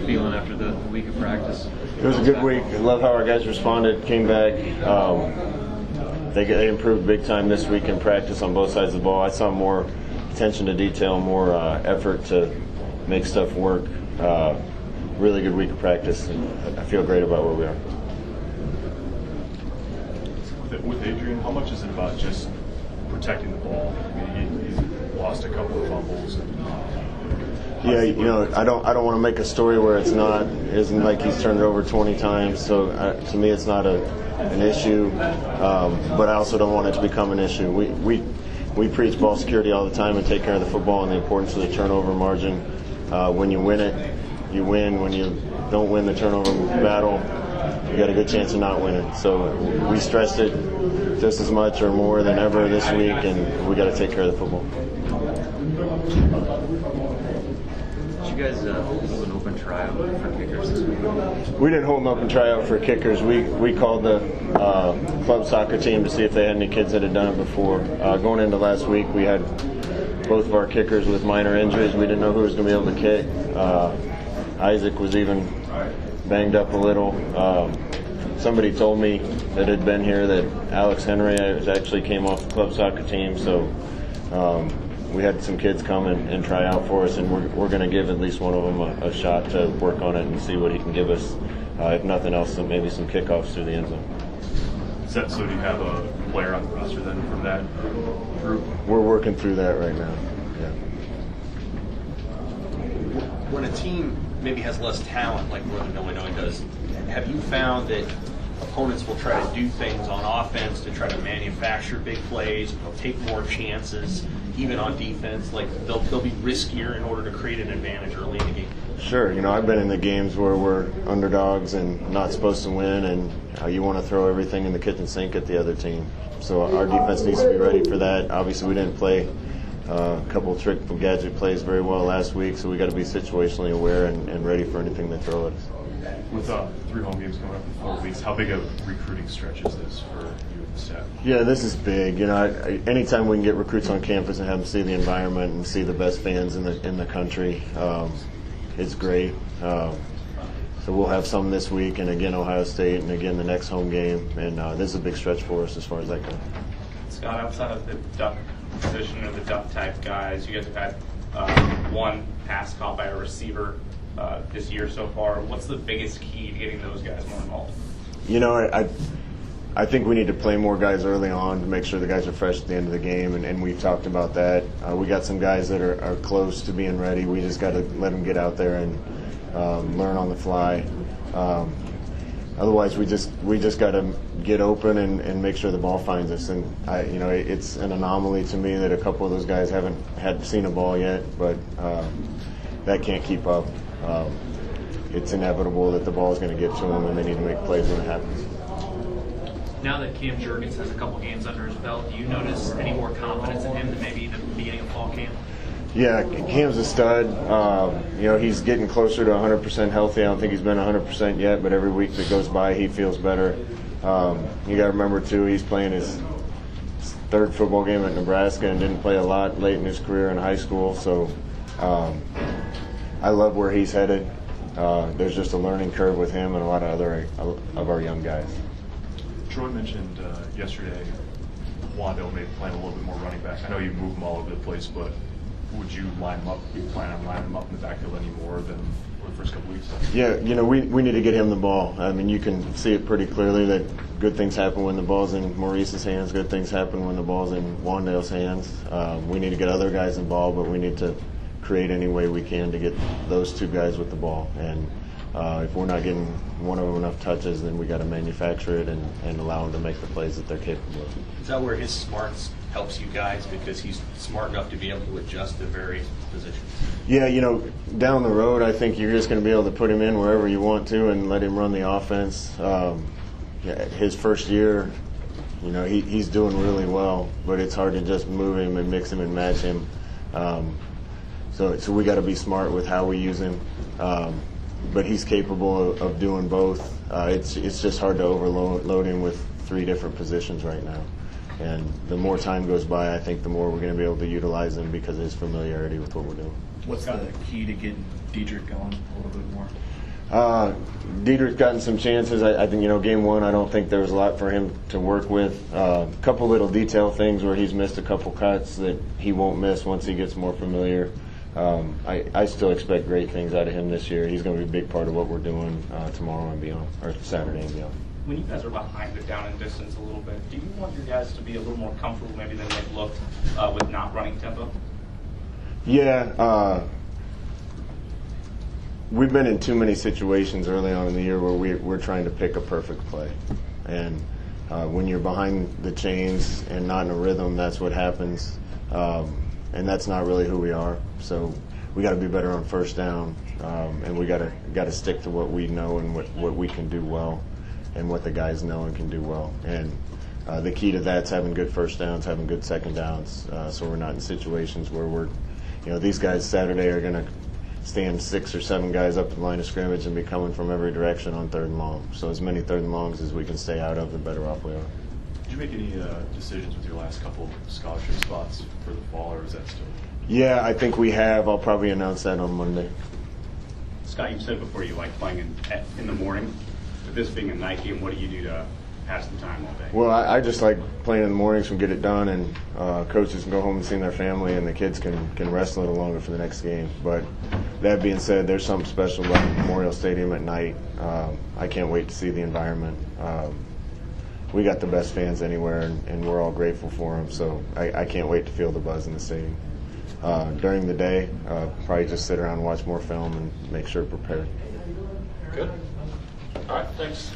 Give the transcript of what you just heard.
feeling after the week of practice? It was a good week. I love how our guys responded, came back. They improved big time this week in practice on both sides of the ball. I saw more attention to detail, more effort to make stuff work. Really good week of practice, and I feel great about where we are. With Adrian, how much is it about just protecting the ball? I mean, he lost a couple of fumbles. Yeah, I don't want to make a story where it isn't like he's turned it over 20 times. So to me, it's not an issue, but I also don't want it to become an issue. We preach ball security all the time and take care of the football and the importance of the turnover margin. When you win it, you win. When you don't win the turnover battle, you got a good chance of not winning. So we stressed it just as much or more than ever this week, and we got to take care of the football. Did you guys hold an open tryout for kickers this week? We didn't hold an open tryout for kickers. We called the club soccer team to see if they had any kids that had done it before. Going into last week, we had both of our kickers with minor injuries. We didn't know who was going to be able to kick. Isaac was even banged up a little. Somebody told me that had been here that Alex Henry actually came off the club soccer team, so we had some kids come and try out for us, and we're going to give at least one of them a shot to work on it and see what he can give us. If nothing else, maybe some kickoffs through the end zone. So do you have a player on the roster then from that group? We're working through that right now. Yeah. When a team maybe has less talent like Northern Illinois does, have you found that opponents will try to do things on offense to try to manufacture big plays, they'll take more chances, even on defense, like they'll be riskier in order to create an advantage early in the game? Sure. I've been in the games where we're underdogs and not supposed to win, and you want to throw everything in the kitchen sink at the other team. So our defense needs to be ready for that. Obviously, we didn't play a couple of trick gadget plays very well last week, so we got to be situationally aware and ready for anything they throw at us. With 3 home games coming up in 4 weeks, how big a recruiting stretch is this for you and the staff? Yeah, this is big. Anytime we can get recruits on campus and have them see the environment and see the best fans in the country, it's great. So we'll have some this week, and again Ohio State, and again the next home game, and this is a big stretch for us as far as that goes. Scott, outside of the duck position or the duck type guys, you guys have had one pass caught by a receiver this year so far. What's the biggest key to getting those guys more involved? I think we need to play more guys early on to make sure the guys are fresh at the end of the game, and we've talked about that. We got some guys that are close to being ready. We just got to let them get out there and learn on the fly. Otherwise, we just got to get open and make sure the ball finds us. And it's an anomaly to me that a couple of those guys haven't seen a ball yet, but that can't keep up. It's inevitable that the ball is going to get to them, and they need to make plays when it happens. Now that Cam Jurgens has a couple games under his belt, do you notice any more confidence in him than maybe the beginning of fall camp? Yeah, Cam's a stud. He's getting closer to 100% healthy. I don't think he's been 100% yet, but every week that goes by, he feels better. You got to remember, too, he's playing his 3rd football game at Nebraska and didn't play a lot late in his career in high school. So I love where he's headed. There's just a learning curve with him and a lot of other of our young guys. Troy mentioned yesterday Wando may plan a little bit more running back. I know you move them all over the place, but would you line them up? Do you plan on lining them up in the backfield any more than the first couple weeks? Yeah, we need to get him the ball. I mean, you can see it pretty clearly that good things happen when the ball's in Maurice's hands. Good things happen when the ball's in Wandale's hands. We need to get other guys involved, but we need to create any way we can to get those 2 guys with the ball. And if we're not getting one of them enough touches, then we got to manufacture it and allow them to make the plays that they're capable of. Is that where his smarts helps you guys, because he's smart enough to be able to adjust to various positions? Yeah, down the road, I think you're just going to be able to put him in wherever you want to and let him run the offense. His first year, he's doing really well, but it's hard to just move him and mix him and match him. So we got to be smart with how we use him. But he's capable of doing both. It's just hard to overload him with 3 different positions right now. And the more time goes by, I think the more we're going to be able to utilize him because of his familiarity with what we're doing. What's the key to getting Diedrich going a little bit more? Diedrich's gotten some chances. I think, game one, I don't think there was a lot for him to work with. A couple little detail things where he's missed a couple cuts that he won't miss once he gets more familiar. I still expect great things out of him this year. He's going to be a big part of what we're doing tomorrow and beyond, or Saturday and beyond. When you guys are behind the down and distance a little bit, do you want your guys to be a little more comfortable maybe than they've looked with not running tempo? Yeah. We've been in too many situations early on in the year where we're trying to pick a perfect play. And when you're behind the chains and not in a rhythm, that's what happens. And that's not really who we are. So we got to be better on first down, and we got to stick to what we know and what we can do well, and what the guys know and can do well. And the key to that's having good first downs, having good second downs, so we're not in situations where these guys Saturday are going to stand 6 or 7 guys up the line of scrimmage and be coming from every direction on 3rd and long. So as many 3rd and longs as we can stay out of, the better off we are. Did you make any decisions with your last couple scholarship spots for the fall, or is that still? Yeah, I think we have. I'll probably announce that on Monday. Scott, you said before you like playing in the morning. With this being a night game, what do you do to pass the time all day? Well, I just like playing in the mornings and get it done, and coaches can go home and see their family, and the kids can rest a little longer for the next game. But that being said, there's something special about Memorial Stadium at night. I can't wait to see the environment. We got the best fans anywhere, and we're all grateful for them. So I can't wait to feel the buzz in the stadium. During the day, probably just sit around and watch more film and make sure prepared. Good. All right, thanks.